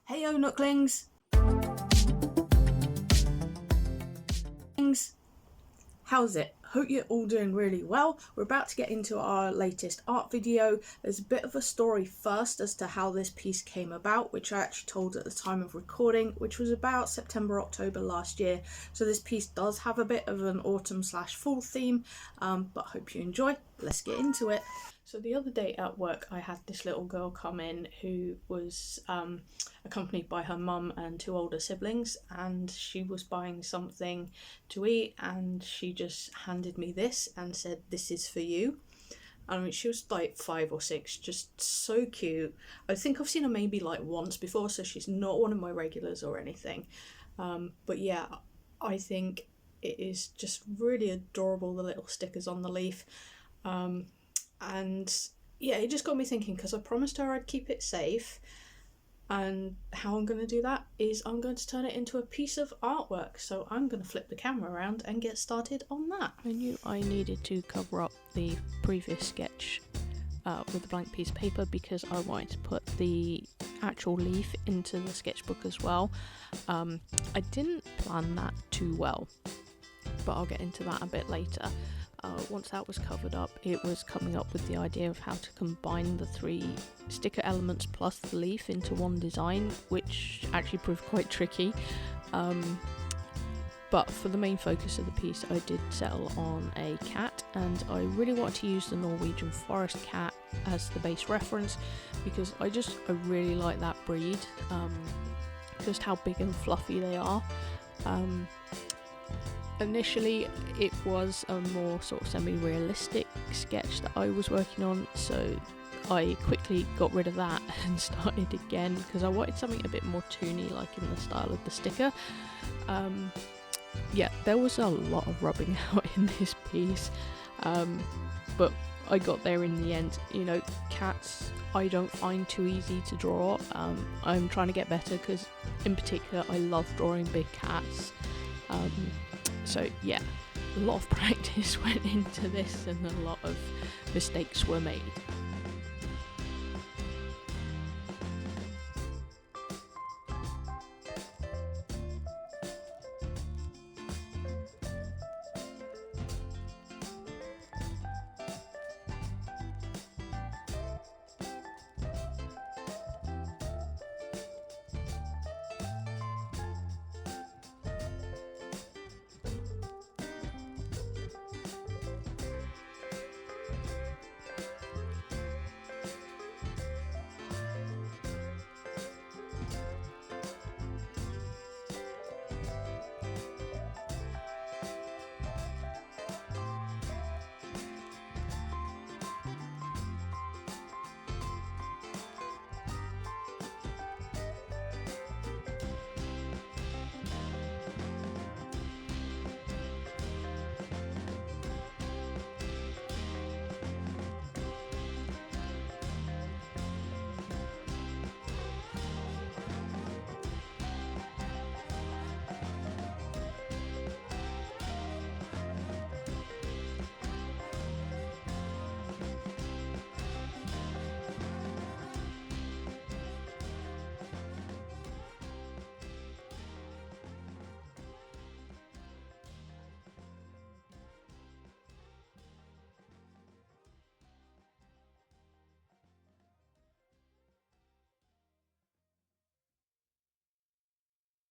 Heyo Nooklings! How's it? Hope you're all doing really well. We're about to get into our latest art video. There's a bit of a story first as to how this piece came about, which I actually told at the time of recording, which was about September, October last year. So this piece does have a bit of an autumn/fall theme, but hope you enjoy. Let's get into it. So the other day at work, I had this little girl come in who was accompanied by her mum and two older siblings, and she was buying something to eat, and she just handed me this and said, "This is for you." I mean, she was like 5 or 6, just so cute. I think I've seen her maybe like once before, so she's not one of my regulars or anything. But yeah, I think it is just really adorable, the little stickers on the leaf. And yeah, it just got me thinking, because I promised her I'd keep it safe, and how I'm going to do that is I'm going to turn it into a piece of artwork. So I'm going to flip the camera around and get started on that. I knew I needed to cover up the previous sketch with a blank piece of paper because I wanted to put the actual leaf into the sketchbook as well. I didn't plan that too well, but I'll get into that a bit later. Once that was covered up, it was coming up with the idea of how to combine the 3 sticker elements plus the leaf into one design, which actually proved quite tricky. But for the main focus of the piece, I did settle on a cat, and I really wanted to use the Norwegian forest cat as the base reference because I really like that breed, just how big and fluffy they are. Initially, it was a more sort of semi-realistic sketch that I was working on, so I quickly got rid of that and started again because I wanted something a bit more toony, like in the style of the sticker. Yeah, there was a lot of rubbing out in this piece, but I got there in the end. You know, cats I don't find too easy to draw. I'm trying to get better because in particular I love drawing big cats. So yeah, a lot of practice went into this and a lot of mistakes were made.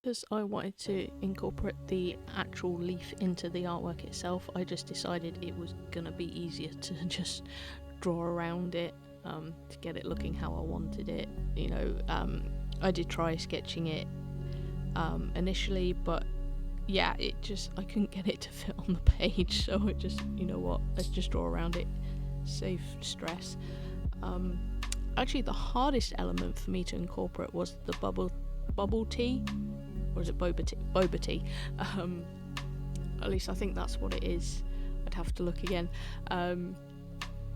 Because I wanted to incorporate the actual leaf into the artwork itself, I just decided it was gonna be easier to just draw around it to get it looking how I wanted it. You know, I did try sketching it initially, but yeah, I couldn't get it to fit on the page, so I just, you know what, let's just draw around it, save stress. Actually, the hardest element for me to incorporate was the bubble tea. Or is it boba tea? At least I think that's what it is. I'd have to look again.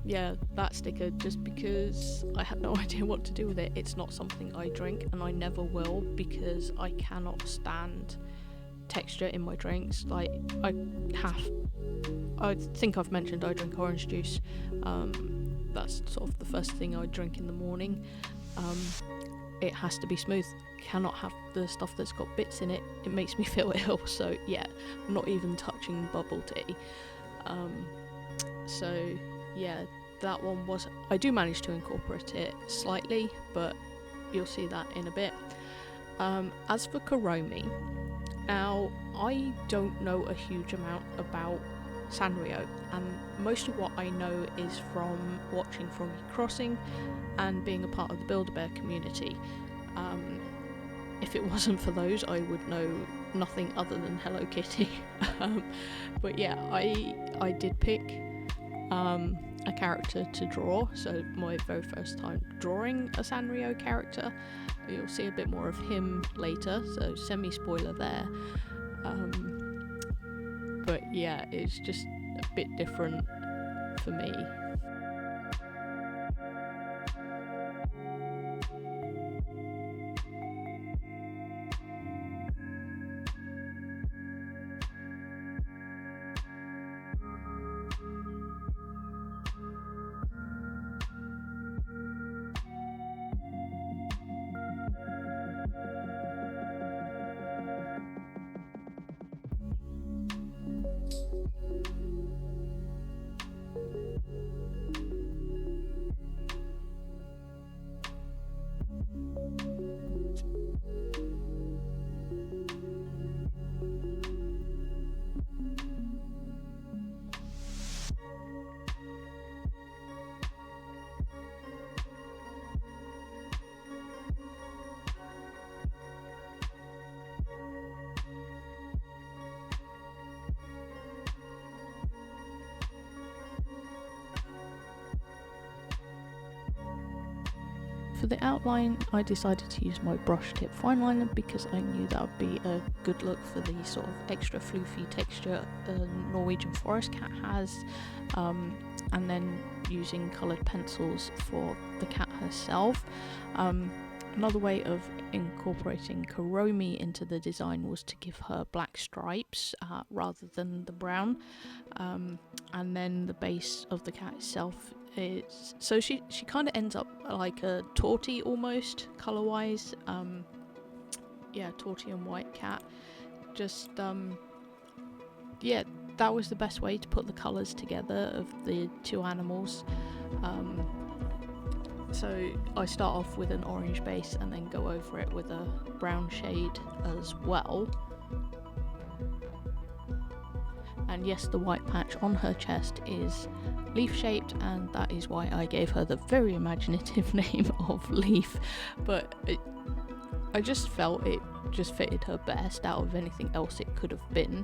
Yeah, that sticker, just because I had no idea what to do with it. It's not something I drink, and I never will, because I cannot stand texture in my drinks. Like, I think I've mentioned I drink orange juice. That's sort of the first thing I drink in the morning. it has to be smooth. Cannot have the stuff that's got bits in it. It makes me feel ill. So yeah, I'm not even touching bubble tea. So yeah, that one was, I do manage to incorporate it slightly, but you'll see that in a bit. As for Kuromi, now I don't know a huge amount about Sanrio, and most of what I know is from watching Froggy Crossing and being a part of the Build-A-Bear community. If it wasn't for those, I would know nothing other than Hello Kitty. But yeah, I did pick a character to draw, so my very first time drawing a Sanrio character. You'll see a bit more of him later, so semi-spoiler there. But yeah, it's just a bit different for me. For the outline, I decided to use my brush tip fine liner because I knew that would be a good look for the sort of extra floofy texture a Norwegian forest cat has, and then using coloured pencils for the cat herself. Another way of incorporating Kuromi into the design was to give her black stripes rather than the brown, and then the base of the cat itself is, so she kind of ends up like a tortie almost colour wise. Yeah, tortie and white cat. Just yeah, that was the best way to put the colours together of the two animals. So I start off with an orange base and then go over it with a brown shade as well. And yes, the white patch on her chest is leaf shaped, and that is why I gave her the very imaginative name of Leaf. But I just felt it just fitted her best out of anything else it could have been.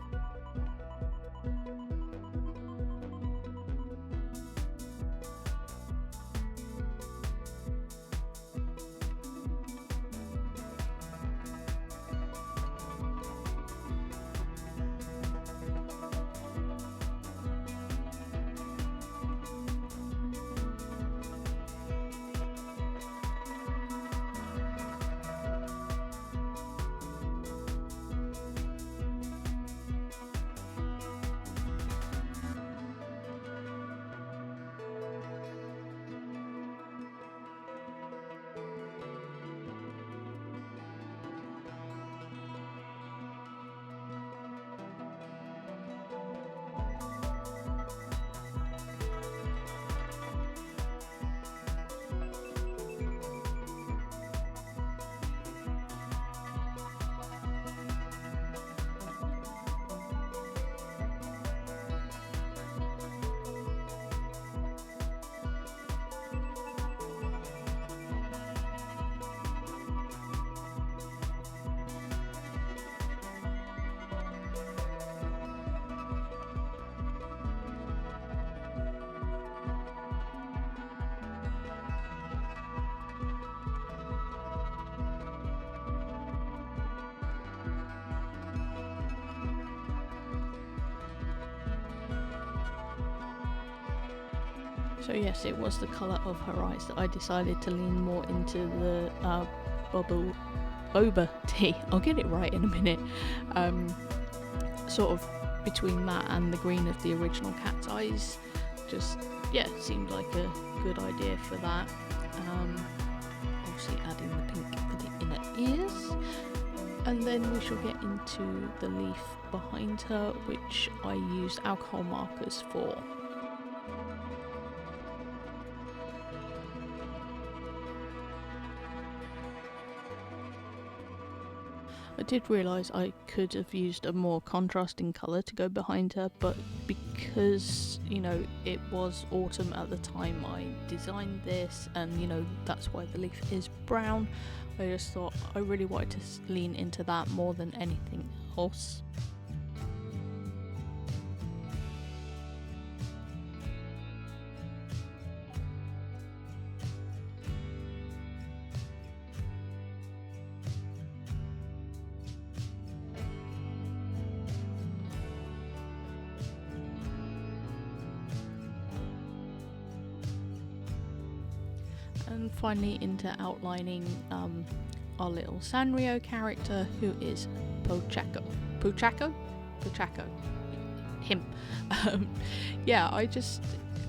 So yes, it was the colour of her eyes that I decided to lean more into the boba tea. I'll get it right in a minute. Sort of between that and the green of the original cat's eyes. Just, yeah, seemed like a good idea for that. Obviously adding the pink ears, and then we shall get into the leaf behind her, which I used alcohol markers for. I did realise I could have used a more contrasting colour to go behind her, but because, you know, it was autumn at the time I designed this, and, you know, that's why the leaf is brown, I just thought I really wanted to lean into that more than anything else. And finally into outlining our little Sanrio character, who is Pochaco. Him. Yeah, I just,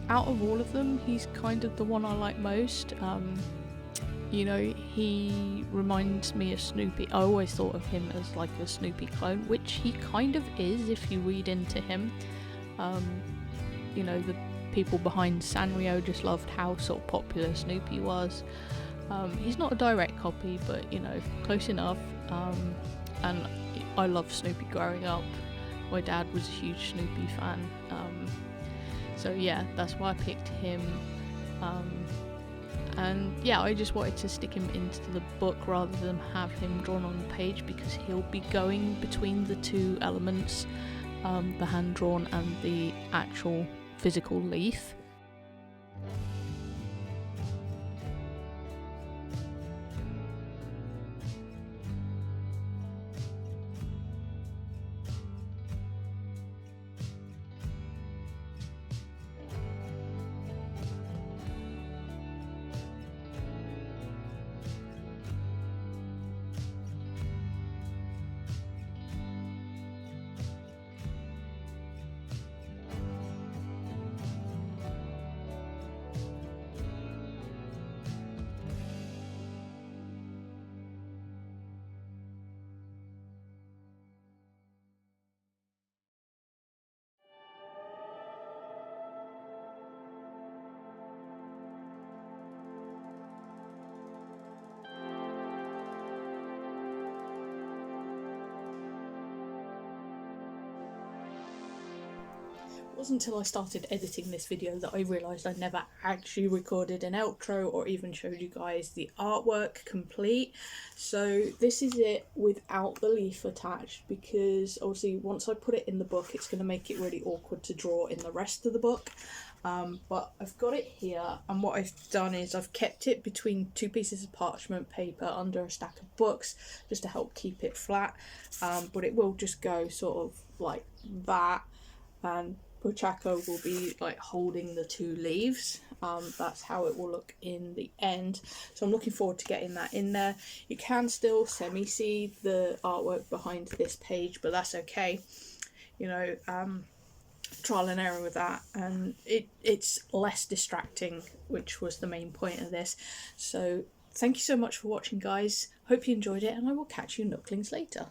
out of all of them, he's kind of the one I like most. You know, he reminds me of Snoopy. I always thought of him as like a Snoopy clone, which he kind of is if you read into him. You know, the people behind Sanrio just loved how sort of popular Snoopy was. He's not a direct copy, but, you know, close enough. And I loved Snoopy growing up. My dad was a huge Snoopy fan. So yeah, that's why I picked him. And yeah, I just wanted to stick him into the book rather than have him drawn on the page, because he'll be going between the two elements, the hand drawn and the actual physical leaf. It wasn't until I started editing this video that I realised I never actually recorded an outro or even showed you guys the artwork complete. So this is it without the leaf attached, because obviously once I put it in the book it's going to make it really awkward to draw in the rest of the book. But I've got it here, and what I've done is I've kept it between two pieces of parchment paper under a stack of books just to help keep it flat, but it will just go sort of like that, and Pochaco will be like holding the two leaves. That's how it will look in the end, so I'm looking forward to getting that in there. You can still semi-see the artwork behind this page, but that's okay, you know. Trial and error with that, and it's less distracting, which was the main point of this. So thank you so much for watching, guys. Hope you enjoyed it, and I will catch you Nooklings later.